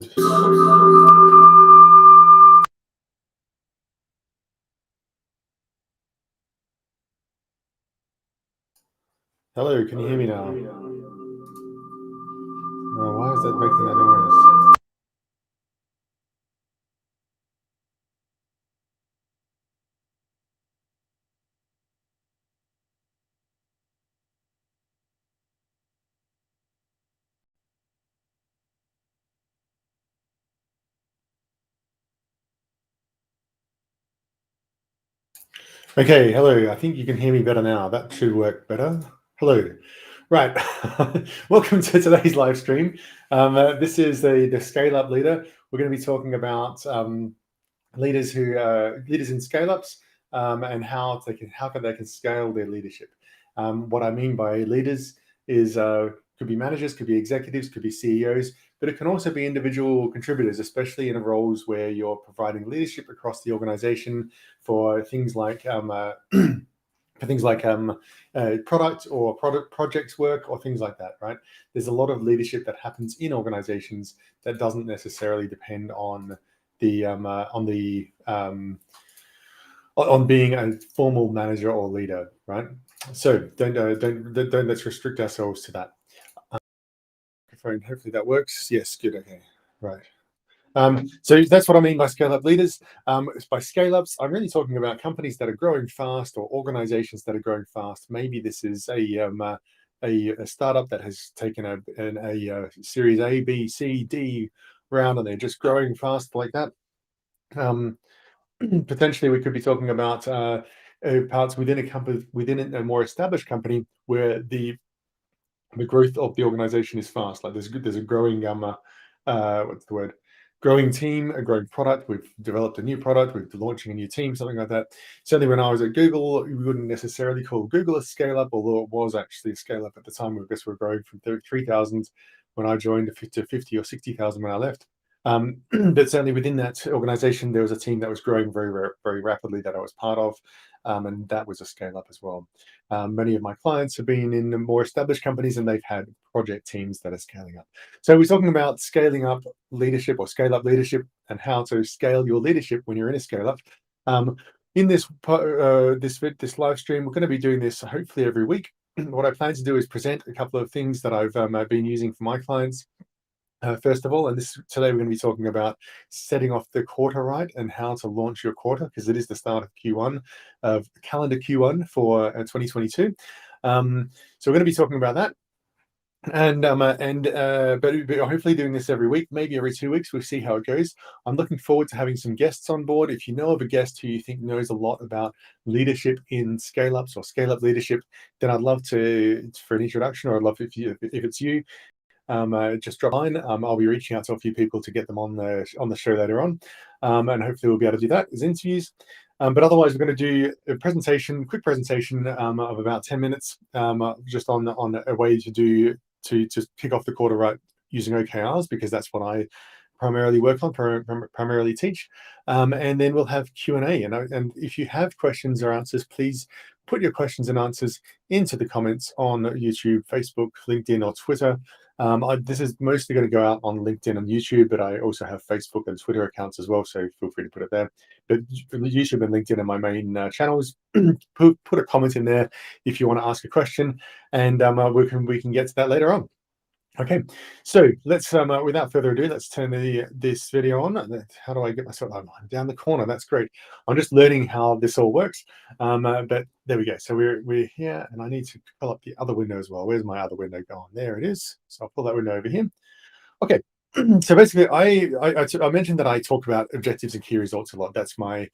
Hello, can you hear me now? Why is that making that noise? Okay, hello. I think you can hear me better now. That should work better. Hello. Right. Welcome to today's live stream. This is the Scale Up Leader. We're going to be talking about leaders in scale ups, and how they can scale their leadership. What I mean by leaders is could be managers, could be executives, could be CEOs, but it can also be individual contributors, especially in roles where you're providing leadership across the organization for things like product or product projects work or things like that, right? There's a lot of leadership that happens in organizations that doesn't necessarily depend on on being a formal manager or leader, right? So don't let's restrict ourselves to that. Hopefully that works. Yes, good. Okay, right. So that's what I mean by scale up leaders. By scale ups, I'm really talking about companies that are growing fast or organizations that are growing fast. Maybe this is a startup that has taken a Series A, B, C, D round, and they're just growing fast like that. Potentially, we could be talking about parts within a company, within a more established company, where the growth of the organization is fast. Like there's a growing what's the word? Growing team, a growing product. We've developed a new product. We're launching a new team, something like that. Certainly, when I was at Google, we wouldn't necessarily call Google a scale up, although it was actually a scale up at the time. I guess we're growing from 3,000 when I joined to 50 or 60,000 when I left. But certainly within that organization, there was a team that was growing very rapidly that I was part of, and that was a scale up as well. Many of my clients have been in more established companies, and they've had project teams that are scaling up. So we're talking about scaling up leadership or scale up leadership, and how to scale your leadership when you're in a scale up. In this live stream, we're going to be doing this hopefully every week. What I plan to do is present a couple of things that I've been using for my clients. First of all, and today we're going to be talking about setting off the quarter right and how to launch your quarter, because it is the start of Q1, of calendar Q1 for 2022. So we're going to be talking about that, but hopefully doing this every week, maybe every 2 weeks. We'll see how it goes. I'm looking forward to having some guests on board. If you know of a guest who you think knows a lot about leadership in scale ups or scale up leadership, then I'd love for an introduction, or I'd love if it's you. Just drop a line. I'll be reaching out to a few people to get them on the show later on, and hopefully we'll be able to do that as interviews. But otherwise, we're going to do a quick presentation of about 10 minutes, just on a way to kick off the quarter right using OKRs, because that's what I primarily work on, primarily teach. And then we'll have Q&A. And if you have questions or answers, please put your questions and answers into the comments on YouTube, Facebook, LinkedIn, or Twitter. This is mostly going to go out on LinkedIn and YouTube, but I also have Facebook and Twitter accounts as well, so feel free to put it there. But YouTube and LinkedIn are my main channels. Put a comment in there if you want to ask a question, and we can get to that later on. Okay, so let's without further ado, let's turn this video on. How do I get myself? I'm down the corner. That's great. I'm just learning how this all works. But there we go. So we're here, and I need to pull up the other window as well. Where's my other window gone? There it is. So I'll pull that window over here. Okay. So basically, I mentioned that I talk about objectives and key results a lot. That's my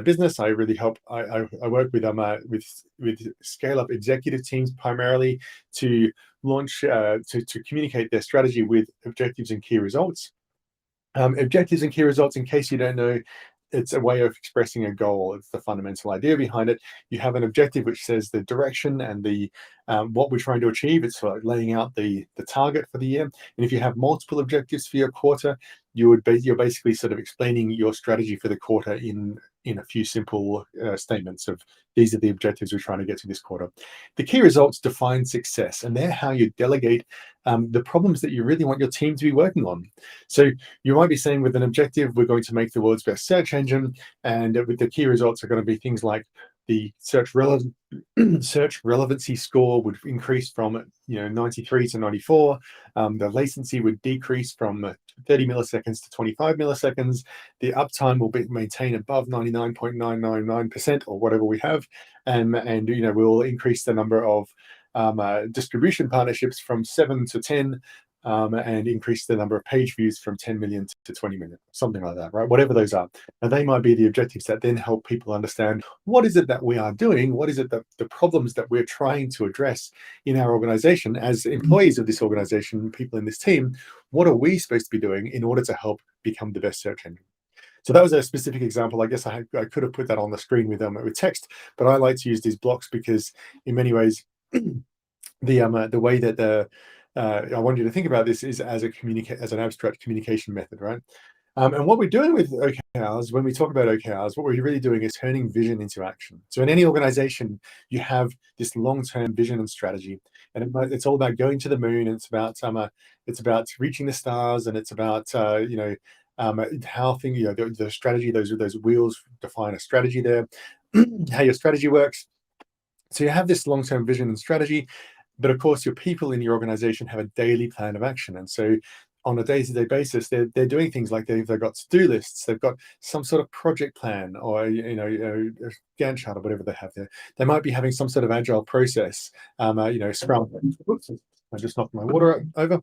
business. I really help. I work with scale up executive teams primarily to launch to communicate their strategy with objectives and key results. Objectives and key results, in case you don't know, it's a way of expressing a goal. It's the fundamental idea behind it. You have an objective which says the direction and the what we're trying to achieve. It's like laying out the target for the year. And if you have multiple objectives for your quarter, you're basically sort of explaining your strategy for the quarter in in a few simple statements of these are the objectives we're trying to get to this quarter. The key results define success, and they're how you delegate the problems that you really want your team to be working on. So you might be saying with an objective, we're going to make the world's best search engine, and with the key results are going to be things like the search relevancy score would increase from 93 to 94. The latency would decrease from 30 milliseconds to 25 milliseconds. The uptime will be maintained above 99.999% or whatever we have, and we'll increase the number of distribution partnerships from 7 to 10. And increase the number of page views from 10 million to 20 million, something like that, right? Whatever those are. And they might be the objectives that then help people understand what is it that we are doing, what is it that the problems that we're trying to address in our organization as employees of this organization, people in this team, what are we supposed to be doing in order to help become the best search engine? So that was a specific example. I guess I could have put that on the screen with text, but I like to use these blocks because in many ways, the way that I want you to think about this is as an abstract communication method, right? And what we're doing with OKRs, when we talk about OKRs, what we're really doing is turning vision into action. So in any organization, you have this long-term vision and strategy, and it's all about going to the moon. And it's about reaching the stars, and it's about how the strategy, those wheels define a strategy there, how your strategy works. So you have this long-term vision and strategy. But of course, your people in your organization have a daily plan of action. And so on a day-to-day basis, they're doing things like they've got to-do lists, they've got some sort of project plan or a Gantt chart or whatever they have there. They might be having some sort of agile process, Scrum. Oops, I just knocked my water over.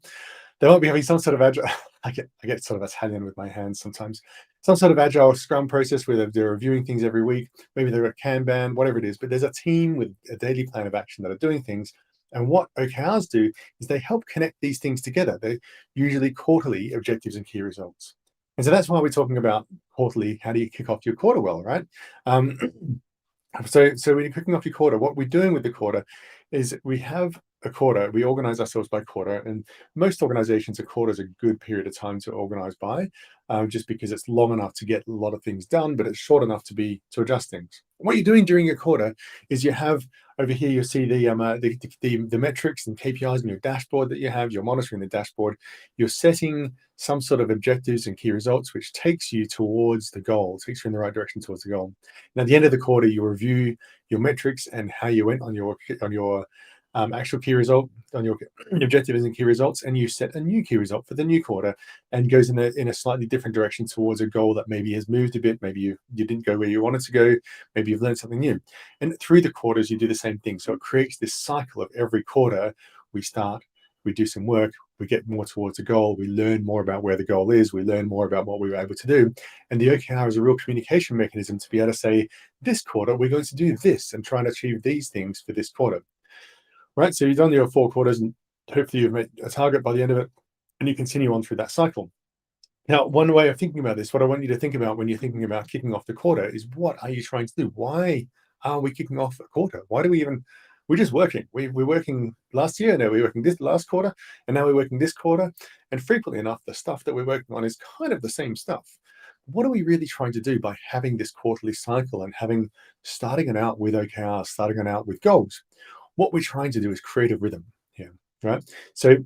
They might be having some sort of agile. I get sort of Italian with my hands sometimes. Some sort of agile Scrum process where they're reviewing things every week. Maybe they're at Kanban, whatever it is. But there's a team with a daily plan of action that are doing things. And what OKRs do is they help connect these things together. They're usually quarterly objectives and key results. And so that's why we're talking about quarterly. How do you kick off your quarter well, right? So when you're kicking off your quarter, what we're doing with the quarter is we have a quarter. We organize ourselves by quarter, and most organizations, a quarter is a good period of time to organize by, just because it's long enough to get a lot of things done, but it's short enough to adjust things. What you're doing during your quarter is you have over here, you'll see the metrics and KPIs in your dashboard that you have. You're monitoring the dashboard. You're setting some sort of objectives and key results, which takes you towards the goal, takes you in the right direction towards the goal. And at the end of the quarter, you review your metrics and how you went on your actual key result, on your objectives and key results, and you set a new key result for the new quarter, and goes in a slightly different direction towards a goal that maybe has moved a bit. Maybe you didn't go where you wanted to go. Maybe you've learned something new. And through the quarters, you do the same thing. So it creates this cycle of every quarter. We start, we do some work, we get more towards the goal, we learn more about where the goal is, we learn more about what we were able to do. And the OKR is a real communication mechanism to be able to say, this quarter, we're going to do this and try and achieve these things for this quarter. Right, so you've done your 4 quarters, and hopefully you've met a target by the end of it, and you continue on through that cycle. Now, one way of thinking about this, what I want you to think about when you're thinking about kicking off the quarter is, what are you trying to do? Why are we kicking off a quarter? Why do we're just working. We're working last year, now we're working this last quarter, and now we're working this quarter. And frequently enough, the stuff that we're working on is kind of the same stuff. What are we really trying to do by having this quarterly cycle and starting it out with OKRs, starting it out with goals? What we're trying to do is create a rhythm here, right? So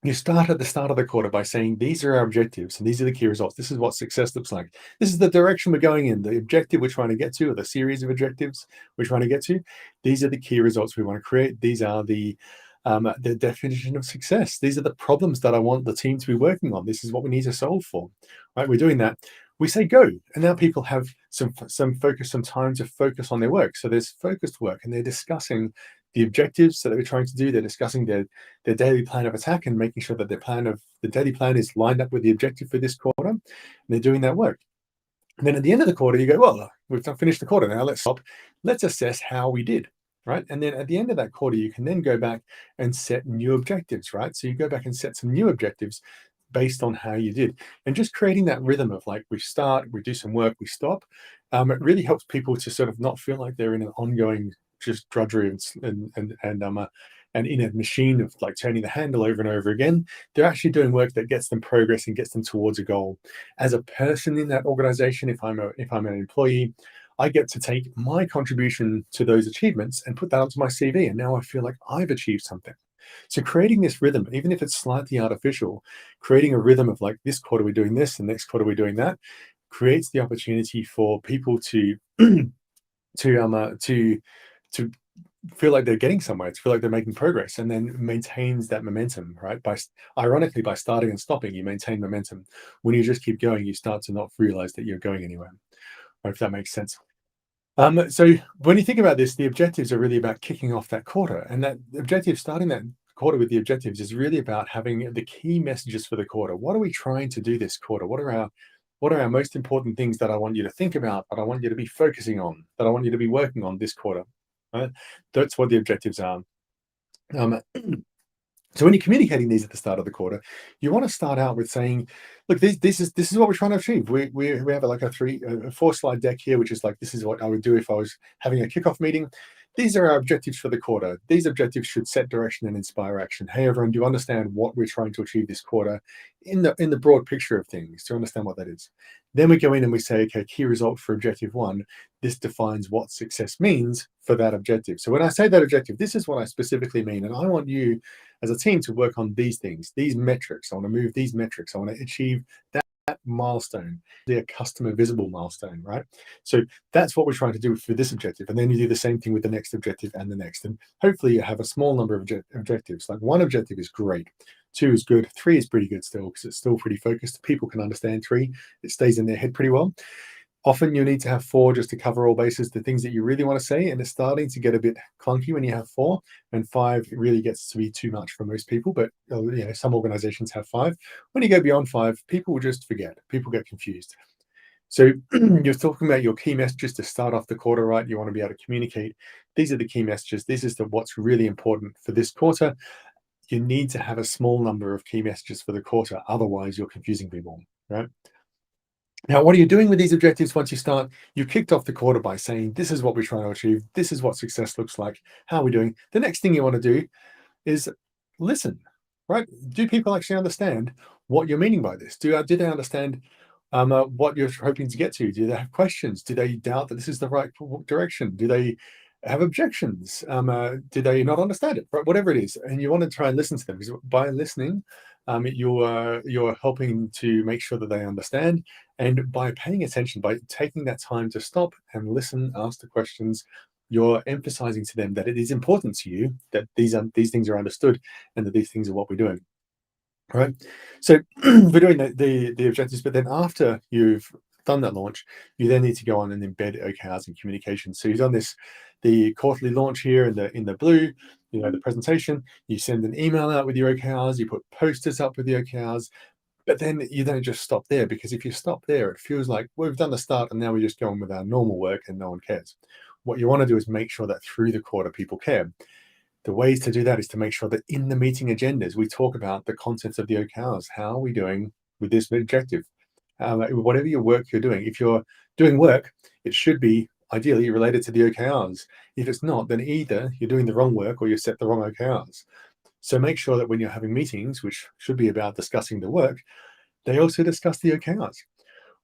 you start at the start of the quarter by saying, these are our objectives and these are the key results. This is what success looks like. This is the direction we're going in. The objective we're trying to get to, or the series of objectives we're trying to get to. These are the key results we want to create. These are the definition of success. These are the problems that I want the team to be working on. This is what we need to solve for, right? We're doing that. We say go, and now people have some focus, some time to focus on their work. So there's focused work, and they're discussing the objectives that they're trying to do. They're discussing their daily plan of attack and making sure that the daily plan is lined up with the objective for this quarter. And they're doing that work. And then at the end of the quarter, you go, well, we've finished the quarter now. Let's stop. Let's assess how we did, right? And then at the end of that quarter, you can then go back and set new objectives, right? So you go back and set some new objectives based on how you did, and just creating that rhythm of like, we start, we do some work, we stop. It really helps people to sort of not feel like they're in an ongoing just drudgery and and in a machine of like turning the handle over and over again. They're actually doing work that gets them progress and gets them towards a goal. As a person in that organization, if I'm an employee, I get to take my contribution to those achievements and put that onto my CV. And now I feel like I've achieved something. So creating this rhythm, even if it's slightly artificial, creating a rhythm of like this quarter we're doing this and next quarter we're doing that, creates the opportunity for people to to to feel like they're getting somewhere, to feel like they're making progress, and then maintains that momentum, right? Ironically, by starting and stopping, you maintain momentum. When you just keep going, you start to not realize that you're going anywhere. Or if that makes sense. So when you think about this, the objectives are really about kicking off that quarter, and that objective, starting that quarter with the objectives, is really about having the key messages for the quarter. What are we trying to do this quarter? What are our most important things that I want you to think about, that I want you to be focusing on, that I want you to be working on this quarter? Right? That's what the objectives are. Um, so when you're communicating these at the start of the quarter, you want to start out with saying, "Look, this is what we're trying to achieve. We have like a 4 slide deck here, which is like this is what I would do if I was having a kickoff meeting. These are our objectives for the quarter. These objectives should set direction and inspire action. Hey, everyone, do you understand what we're trying to achieve this quarter in the broad picture of things? To understand what that is. Then we go in and we say, okay, key result for objective one. This defines what success means for that objective. So when I say that objective, this is what I specifically mean, and I want you as a team to work on these things, these metrics. I want to move these metrics. I want to achieve that milestone, a customer visible milestone, right? So that's what we're trying to do for this objective. And then you do the same thing with the next objective and the next. And hopefully you have a small number of objectives. Like one objective is great. 2 is good. 3 is pretty good still because it's still pretty focused. People can understand 3. It stays in their head pretty well. Often you need to have 4 just to cover all bases, the things that you really want to say, and it's starting to get a bit clunky when you have 4, and 5 really gets to be too much for most people, but some organizations have 5. When you go beyond 5, people will just forget. People get confused. So you're talking about your key messages to start off the quarter, right? You want to be able to communicate. These are the key messages. This is what's really important for this quarter. You need to have a small number of key messages for the quarter. Otherwise, you're confusing people, right? Now, what are you doing with these objectives once you start? You kicked off the quarter by saying, this is what we're trying to achieve. This is what success looks like. How are we doing? The next thing you want to do is listen, right? Do people actually understand what you're meaning by this? Do they understand what you're hoping to get to? Do they have questions? Do they doubt that this is the right direction? Do they have objections? Do they not understand it? Right? Whatever it is, and you want to try and listen to them, because by listening, you're helping to make sure that they understand, and by paying attention, by taking that time to stop and listen, ask the questions, you're emphasizing to them that it is important to you that these things are understood and that these things are what we're doing. Right. So we're doing the objectives, but then after you've done that launch, you then need to go on and embed OKRs in communication. So you've done the quarterly launch here in the blue, the presentation. You send an email out with your OKRs. You put posters up with the OKRs, but then you don't just stop there, because if you stop there, it feels like, well, we've done the start and now we just go on with our normal work and no one cares. What you want to do is make sure that through the quarter people care. The ways to do that is to make sure that in the meeting agendas, we talk about the contents of the OKRs. How are we doing with this objective? Whatever your work you're doing, if you're doing work, it should be ideally related to the OKRs. If it's not, then either you're doing the wrong work or you set the wrong OKRs. So make sure that when you're having meetings, which should be about discussing the work, they also discuss the OKRs.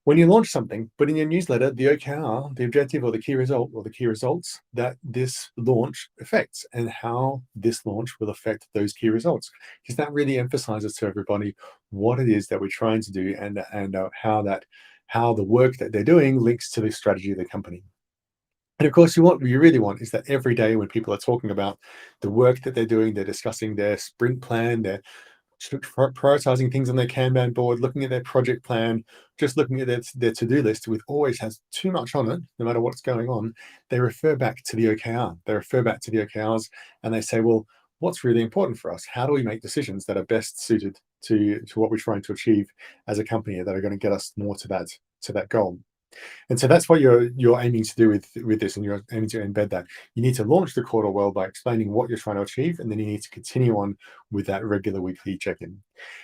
When you launch something, put in your newsletter the OKR, the objective or the key result or the key results that this launch affects, and how this launch will affect those key results, because that really emphasizes to everybody what it is that we're trying to do, and how the work that they're doing links to the strategy of the company. And of course, what you really want is that every day when people are talking about the work that they're doing, they're discussing their sprint plan, they're prioritizing things on their Kanban board, looking at their project plan, just looking at their to-do list, which always has too much on it, no matter what's going on. They refer back to the OKR. They refer back to the OKRs and they say, well, what's really important for us? How do we make decisions that are best suited to what we're trying to achieve as a company, that are going to get us more to that goal? And so that's what you're aiming to do with this, and you're aiming to embed that. You need to launch the quarter well by explaining what you're trying to achieve, and then you need to continue on with that regular weekly check-in.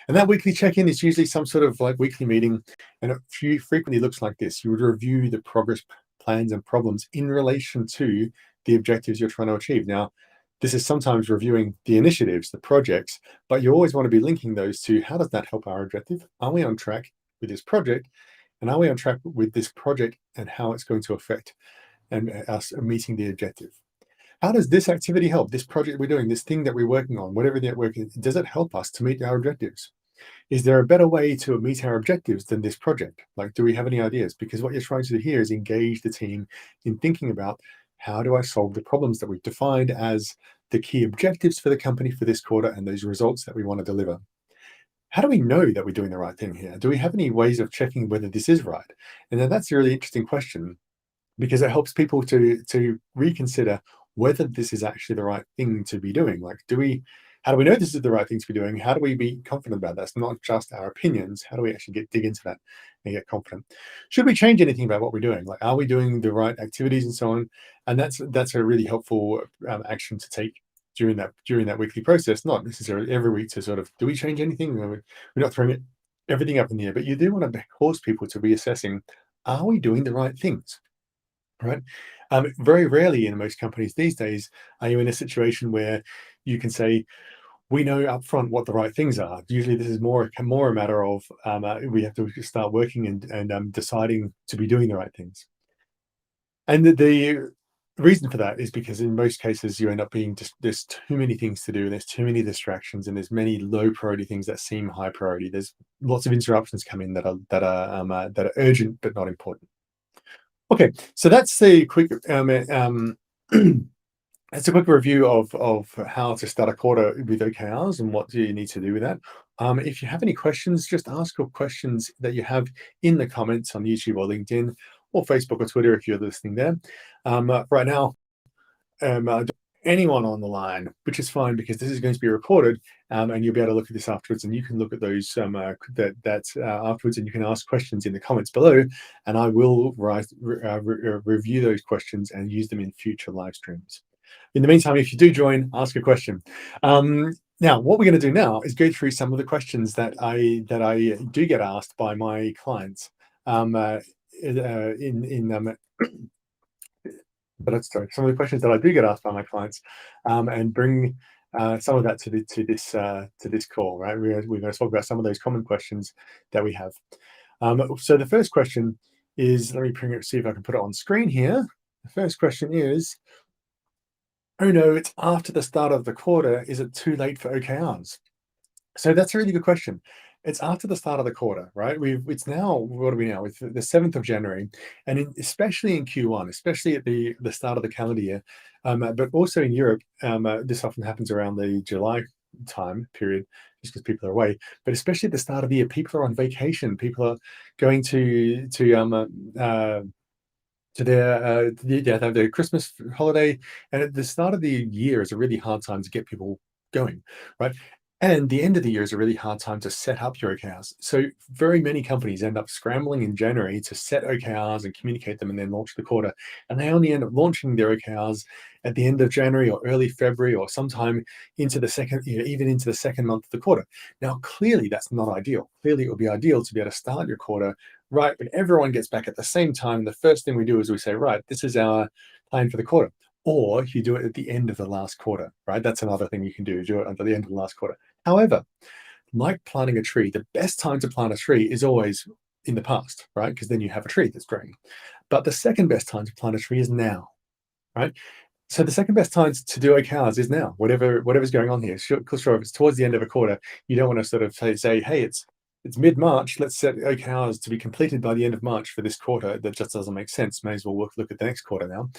And that weekly check-in is usually some sort of like weekly meeting, and it frequently looks like this. You would review the progress plans and problems in relation to the objectives you're trying to achieve. Now, This is sometimes reviewing the initiatives, the projects, but you always want to be linking those to how does that help our objective? Are we on track with this project? And are we on track with this project and how it's going to affect and us meeting the objective? How does this activity help? This project we're doing, this thing that we're working on, whatever that working, does it help us to meet our objectives? Is there a better way to meet our objectives than this project? Like, do we have any ideas? Because what you're trying to do here is engage the team in thinking about how do I solve the problems that we've defined as the key objectives for the company for this quarter and those results that we want to deliver. How do we know that we're doing the right thing here? Do we have any ways of checking whether this is right? And then that's a really interesting question because it helps people to reconsider whether this is actually the right thing to be doing. Like, how do we know this is the right thing to be doing? How do we be confident about that? It's not just our opinions. How do we actually dig into that and get confident? Should we change anything about what we're doing? Like, are we doing the right activities and so on? And that's a really helpful action to take during that weekly process. Not necessarily every week to sort of, do we change anything? We're not throwing everything up in the air, but you do want to cause people to be assessing: are we doing the right things? Right. Very rarely in most companies these days are you in a situation where you can say, we know upfront what the right things are. Usually this is more a matter of we have to start working and deciding to be doing the right things. And the reason for that is because in most cases you end up being just, there's too many things to do, there's too many distractions, and there's many low priority things that seem high priority. There's lots of interruptions come in that are urgent but not important. Okay, so that's a quick that's a quick review of how to start a quarter with OKRs and what do you need to do with that. If you have any questions, just ask your questions that you have in the comments on YouTube or LinkedIn or Facebook or Twitter if you're listening there. Right now, anyone on the line, which is fine because this is going to be recorded, and you'll be able to look at this afterwards, and you can look at those afterwards, and you can ask questions in the comments below, and I will review those questions and use them in future live streams. In the meantime, if you do join, ask a question. Now, what we're going to do now is go through some of the questions that I do get asked by my clients. But sorry, some of the questions that I do get asked by my clients, and bring some of that to this call. Right, we're going to talk about some of those common questions that we have. So the first question is, let me see if I can put it on screen here. The first question is, oh no, it's after the start of the quarter. Is it too late for OKRs? So that's a really good question. It's after the start of the quarter, right? It's now, what are we now? It's the 7th of January. And especially in Q1, especially at the start of the calendar year, but also in Europe, this often happens around the July time period, just because people are away. But especially at the start of the year, people are on vacation. People are going to their Christmas holiday, and at the start of the year is a really hard time to get people going, right? And the end of the year is a really hard time to set up your OKRs. So very many companies end up scrambling in January to set OKRs and communicate them and then launch the quarter. And they only end up launching their OKRs at the end of January or early February or sometime into the second, even into the second month of the quarter. Now, clearly that's not ideal. Clearly it would be ideal to be able to start your quarter right when everyone gets back at the same time. The first thing we do is we say, right, this is our plan for the quarter. Or you do it at the end of the last quarter, right? That's another thing you can do it at the end of the last quarter. However, like planting a tree, the best time to plant a tree is always in the past, right? Because then you have a tree that's growing. But the second best time to plant a tree is now, right? So the second best time to do OKRs is now, whatever's going on here. Sure, if it's towards the end of a quarter, you don't want to sort of say, hey, it's mid-March, let's set OKRs to be completed by the end of March for this quarter. That just doesn't make sense. May as well look at the next quarter now.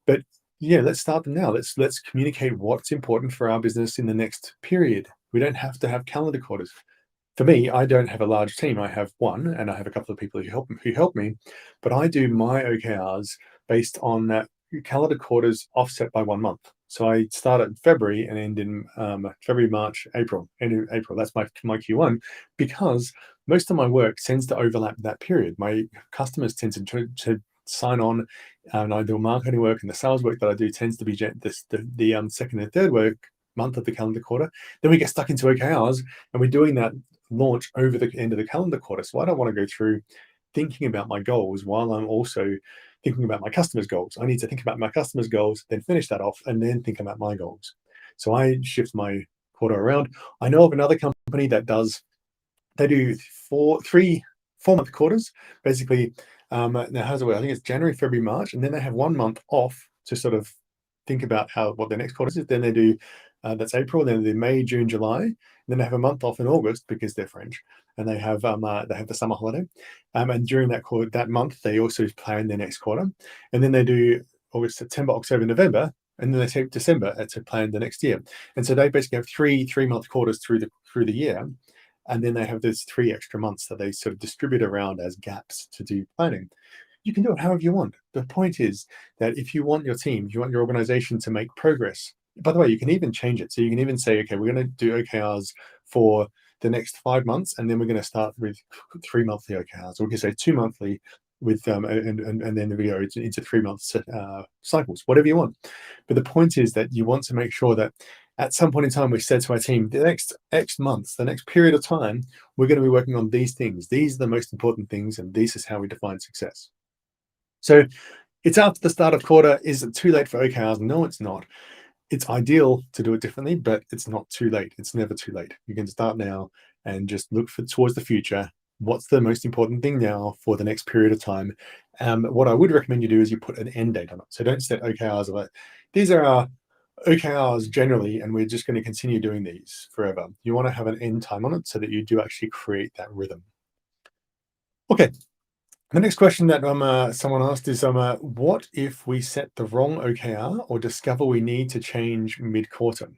But yeah, let's start them now. Let's communicate what's important for our business in the next period. We don't have to have calendar quarters. For me, I don't have a large team. I have one, and I have a couple of people who help me, but I do my OKRs based on calendar quarters offset by 1 month. So I start in February and end in February, March, April, end of April. That's my Q1, because most of my work tends to overlap that period. My customers tend to sign on, and I do marketing work, and the sales work that I do tends to be the second and third month of the calendar quarter. Then we get stuck into OKRs, and we're doing that launch over the end of the calendar quarter. So I don't want to go through thinking about my goals while I'm also thinking about my customers' goals. I need to think about my customers' goals, then finish that off, and then think about my goals. So I shift my quota around. I know of another company that does, they do 4 month quarters. Basically, now how's it work? I think it's January, February, March, and then they have 1 month off to sort of think about what their next quarter is. Then they do that's April. Then they do May, June, July. And then they have a month off in August because they're French, and they have the summer holiday. And during that month, they also plan their next quarter, and then they do August, September, October, November, and then they take December to plan the next year. And so they basically have 3 month quarters through the year, and then they have those 3 extra months that they sort of distribute around as gaps to do planning. You can do it however you want. The point is that if you want your team, you want your organization to make progress. By the way, you can even change it. So you can even say, okay, we're going to do OKRs for the next 5 months, and then we're going to start with 3 monthly OKRs, or we can say 2 monthly with and then we go into 3 month cycles, whatever you want. But the point is that you want to make sure that at some point in time, we said to our team, the next X months, the next period of time, we're going to be working on these things. These are the most important things, and this is how we define success. So it's after the start of quarter. Is it too late for OKRs? No, it's not. It's ideal to do it differently, but it's not too late. It's never too late. You can start now and just look towards the future. What's the most important thing now for the next period of time? What I would recommend you do is you put an end date on it. So don't set OKRs like these are our OKRs generally, and we're just going to continue doing these forever. You want to have an end time on it so that you do actually create that rhythm. Okay. The next question that someone asked is, what if we set the wrong OKR or discover we need to change mid-quarter?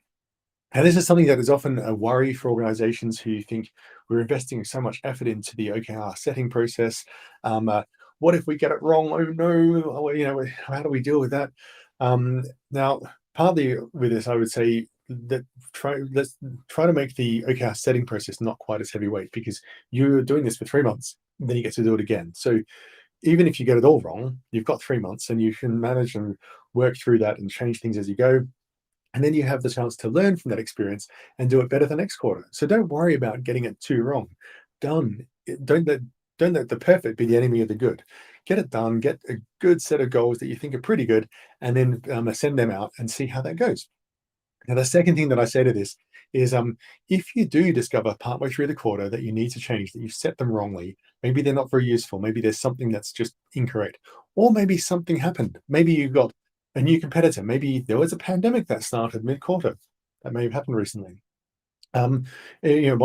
And this is something that is often a worry for organizations who think we're investing so much effort into the OKR setting process. What if we get it wrong? Oh no, how do we deal with that? Now, partly with this, I would say that let's try to make the OKR setting process not quite as heavyweight, because you're doing this for 3 months, then you get to do it again. So even if you get it all wrong, you've got 3 months and you can manage and work through that and change things as you go. And then you have the chance to learn from that experience and do it better the next quarter. So don't worry about getting it too wrong. Done. Don't let the perfect be the enemy of the good. Get it done. Get a good set of goals that you think are pretty good, and then send them out and see how that goes. Now, the second thing that I say to this is, if you do discover partway through the quarter that you need to change, that you've set them wrongly, maybe they're not very useful, maybe there's something that's just incorrect, or maybe something happened. Maybe you got a new competitor. Maybe there was a pandemic that started mid-quarter. That may have happened recently. One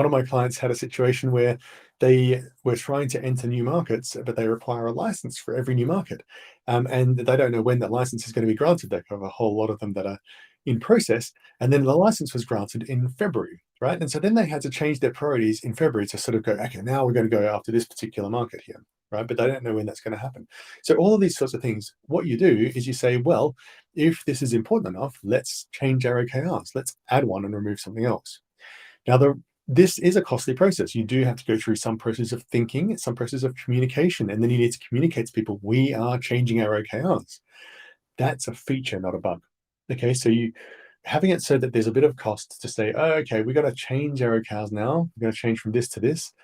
of my clients had a situation where they were trying to enter new markets, but they require a license for every new market, and they don't know when that license is going to be granted. They have a whole lot of them that are in process, and then the license was granted in February, right? And so then they had to change their priorities in February to sort of go, okay, now we're going to go after this particular market here, right? But they don't know when that's going to happen. So all of these sorts of things, what you do is you say, well, if this is important enough, let's change our OKRs. Let's add one and remove something else. Now, this is a costly process. You do have to go through some process of thinking, some process of communication, and then you need to communicate to people, we are changing our OKRs. That's a feature, not a bug. Okay, so you having it so that there's a bit of cost to say, oh, okay, we've got to change our OKRs now. We're going to change from this to this.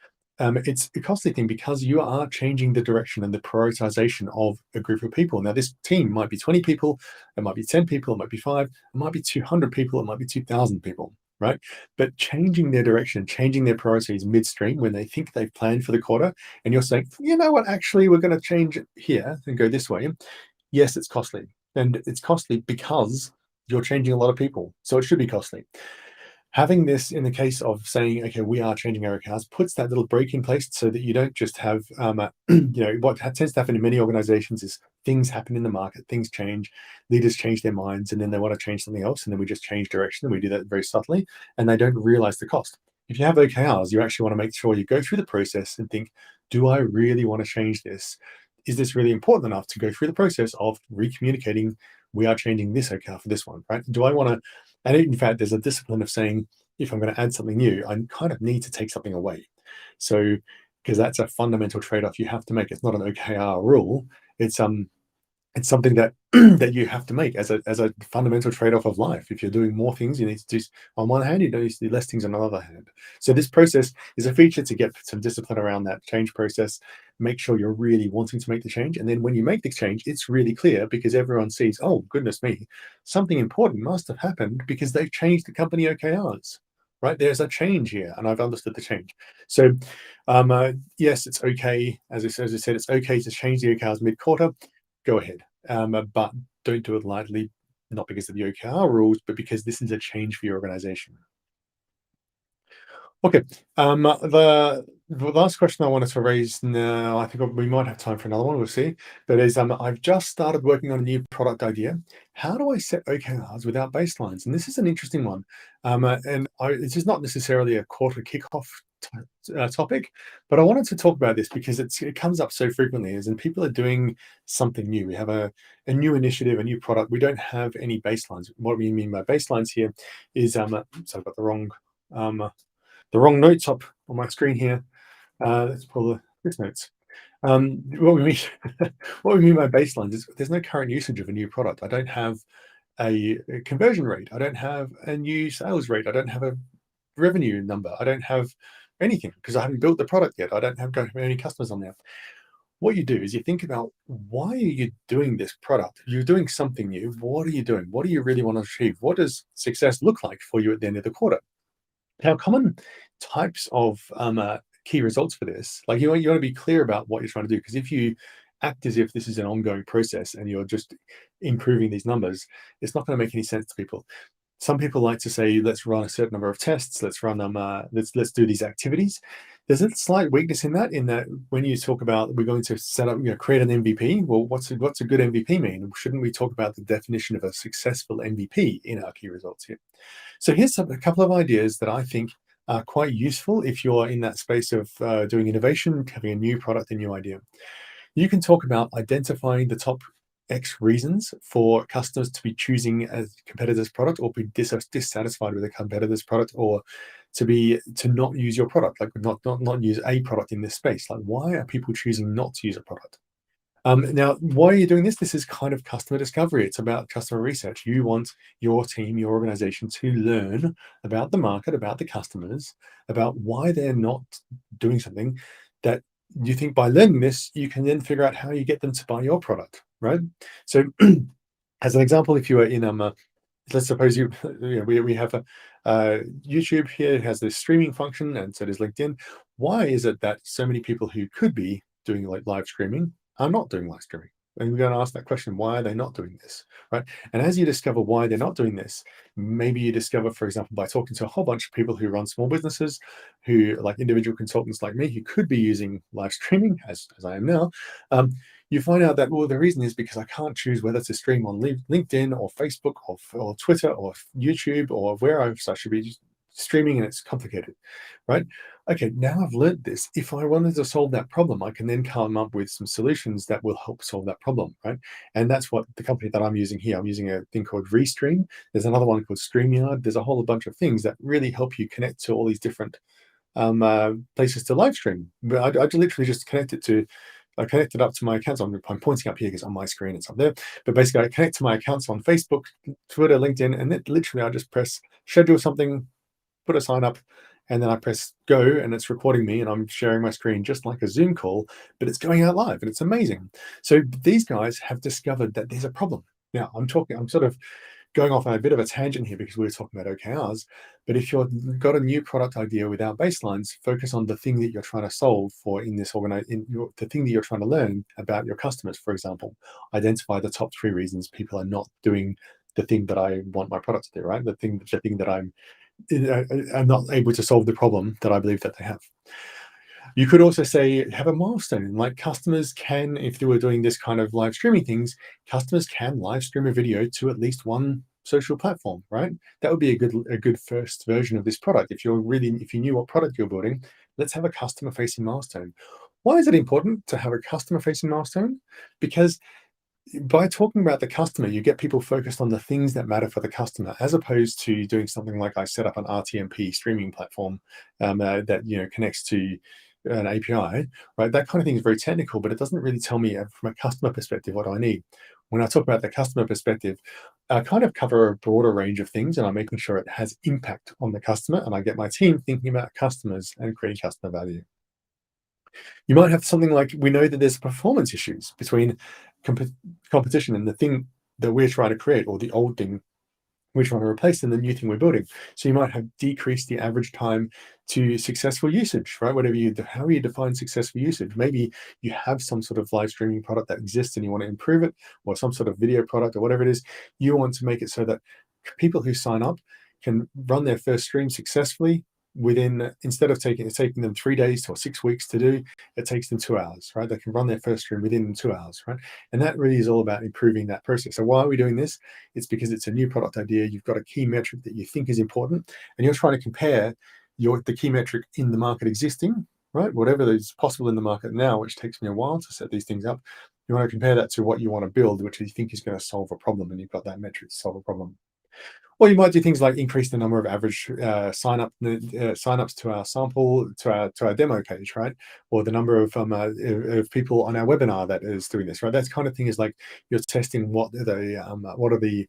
It's a costly thing because you are changing the direction and the prioritization of a group of people. Now, this team might be 20 people, it might be 10 people, it might be 5, it might be 200 people, it might be 2,000 people, right? But changing their direction, changing their priorities midstream when they think they've planned for the quarter, and you're saying, you know what, actually, we're going to change it here and go this way. Yes, it's costly. And it's costly because you're changing a lot of people. So it should be costly. Having this in the case of saying, okay, we are changing our OKRs, puts that little break in place so that you don't just have, what tends to happen in many organizations is things happen in the market, things change, leaders change their minds, and then they want to change something else, and then we just change direction, and we do that very subtly, and they don't realize the cost. If you have OKRs, you actually want to make sure you go through the process and think, do I really want to change this? Is this really important enough to go through the process of recommunicating, we are changing this OKR for this one, right? Do I want to, and in fact, there's a discipline of saying, if I'm going to add something new, I kind of need to take something away. So, because that's a fundamental trade-off you have to make. It's not an OKR rule. It's It's something that that you have to make as a fundamental trade-off of life. If you're doing more things, you need to do on one hand, you need to do less things on the other hand. So this process is a feature to get some discipline around that change process. Make sure you're really wanting to make the change, and then when you make the change, it's really clear because everyone sees, oh goodness me, something important must have happened because they've changed the company OKRs. Right, there's a change here, and I've understood the change. So, yes, it's okay. As I said, it's okay to change the OKRs mid-quarter. Go ahead. But don't do it lightly, not because of the OKR rules, but because this is a change for your organization. Okay. The last question I wanted to raise now, I think we might have time for another one. We'll see. But is I've just started working on a new product idea. How do I set OKRs without baselines? And this is an interesting one. This is not necessarily a quarter kickoff topic, but I wanted to talk about this because it comes up so frequently. As in, people are doing something new. We have a new initiative, a new product. We don't have any baselines. What we mean by baselines here is so I've got the wrong notes up on my screen here. Let's pull this notes. What we mean, what we mean by baselines is there's no current usage of a new product. I don't have a conversion rate. I don't have a new sales rate. I don't have a revenue number. I don't have anything because I haven't built the product yet. I don't have any customers on there. What you do is you think about, why are you doing this product? You're doing something new. What are you doing? What do you really want to achieve? What does success look like for you at the end of the quarter? Now, common types of key results for this, like you want to be clear about what you're trying to do, because if you act as if this is an ongoing process and you're just improving these numbers, it's not going to make any sense to people. Some people like to say, let's run a certain number of tests, let's run them, let's do these activities. There's a slight weakness in that when you talk about we're going to set up, create an MVP. Well, what's a good MVP mean? Shouldn't we talk about the definition of a successful MVP in our key results here? So here's a couple of ideas that I think are quite useful if you're in that space of doing innovation, having a new product, a new idea. You can talk about identifying the top X reasons for customers to be choosing a competitor's product, or be dissatisfied with a competitor's product, or to not use your product, like not use a product in this space. Like, why are people choosing not to use a product? Now, why are you doing this? This is kind of customer discovery. It's about customer research. You want your team, your organization to learn about the market, about the customers, about why they're not doing something, that you think by learning this, you can then figure out how you get them to buy your product, right? So as an example, if you are in let's suppose we have a YouTube here. It has this streaming function, and so does LinkedIn. Why is it that so many people who could be doing like live streaming are not doing live streaming? And we're going to ask that question: why are they not doing this, right? And as you discover why they're not doing this, maybe you discover, for example, by talking to a whole bunch of people who run small businesses, who like individual consultants like me, who could be using live streaming as I am now. You find out that, well, the reason is because I can't choose whether to stream on LinkedIn or Facebook or Twitter or YouTube or where I should be streaming, and it's complicated, right? Okay, now I've learned this. If I wanted to solve that problem, I can then come up with some solutions that will help solve that problem, right? And that's what the company that I'm using here. I'm using a thing called Restream. There's another one called StreamYard. There's a whole bunch of things that really help you connect to all these different places to live stream. But I literally just I connected up to my accounts. I'm pointing up here because on my screen it's up there. But basically, I connect to my accounts on Facebook, Twitter, LinkedIn, and then literally I just press schedule something, put a sign up, and then I press go, and it's recording me, and I'm sharing my screen just like a Zoom call, but it's going out live, and it's amazing. So these guys have discovered that there's a problem. Now, I'm sort of going off on a bit of a tangent here because we were talking about OKRs, but if you've got a new product idea without baselines, focus on the thing that you're trying to solve for in this the thing that you're trying to learn about your customers. For example, identify the top 3 reasons people are not doing the thing that I want my product to do, right? The thing that I'm not able to solve the problem that I believe that they have. You could also say, have a milestone. Like, customers can, if they were doing this kind of live streaming things, customers can live stream a video to at least one social platform, right? That would be a good first version of this product. If you knew what product you're building, let's have a customer facing milestone. Why is it important to have a customer facing milestone? Because by talking about the customer, you get people focused on the things that matter for the customer, as opposed to doing something like I set up an RTMP streaming platform that connects to an API, right? That kind of thing is very technical, but it doesn't really tell me from a customer perspective what I need. When I talk about the customer perspective, I kind of cover a broader range of things, and I'm making sure it has impact on the customer, and I get my team thinking about customers and creating customer value. You might have something like, we know that there's performance issues between comp- competition and the thing that we're trying to create, or the old thing we're trying to replace and the new thing we're building. So you might have decreased the average time to successful usage, right? Whatever you, how you define successful usage. Maybe you have some sort of live streaming product that exists and you want to improve it, or some sort of video product or whatever it is. You want to make it so that people who sign up can run their first stream successfully within, instead of taking them 3 days or 6 weeks to do, it takes them 2 hours, right? They can run their first stream within 2 hours, right? And that really is all about improving that process. So why are we doing this? It's because it's a new product idea. You've got a key metric that you think is important, and you're trying to compare the key metric in the market existing, right? Whatever is possible in the market now, which takes me a while to set these things up. You want to compare that to what you want to build, which you think is going to solve a problem, and you've got that metric to solve a problem. Or you might do things like increase the number of average signups to our sample, to our demo page, right? Or the number of people on our webinar that is doing this, right? That kind of thing is like you're testing what are the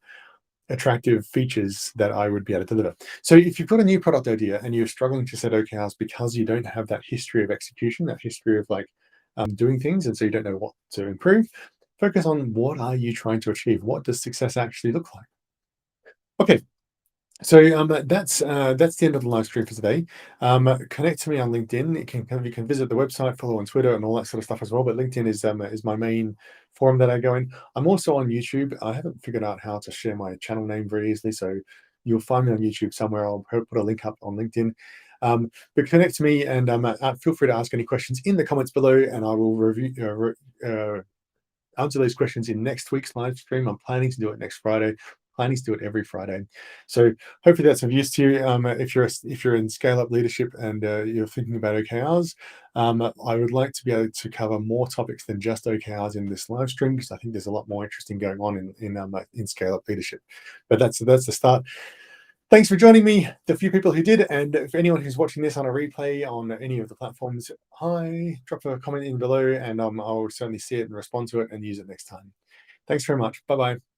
attractive features that I would be able to deliver. So if you've got a new product idea and you're struggling to set OKRs because you don't have that history of execution, that history of like doing things, and so you don't know what to improve, focus on what are you trying to achieve? What does success actually look like? Okay, so that's the end of the live stream for today. Connect to me on LinkedIn. You can visit the website, follow on Twitter, and all that sort of stuff as well. But LinkedIn is my main forum that I go in. I'm also on YouTube. I haven't figured out how to share my channel name very easily, so you'll find me on YouTube somewhere. I'll put a link up on LinkedIn. But connect to me, and feel free to ask any questions in the comments below, and I will review. Answer those questions in next week's live stream. I'm planning to do it next Friday. Planning to do it every Friday. So hopefully that's of use to you. If you're in scale up leadership and you're thinking about OKRs, I would like to be able to cover more topics than just OKRs in this live stream, because I think there's a lot more interesting going on in scale up leadership. But that's the start. Thanks for joining me, the few people who did, and if anyone who's watching this on a replay on any of the platforms, hi, drop a comment in below, and I'll certainly see it and respond to it and use it next time. Thanks very much. Bye-bye.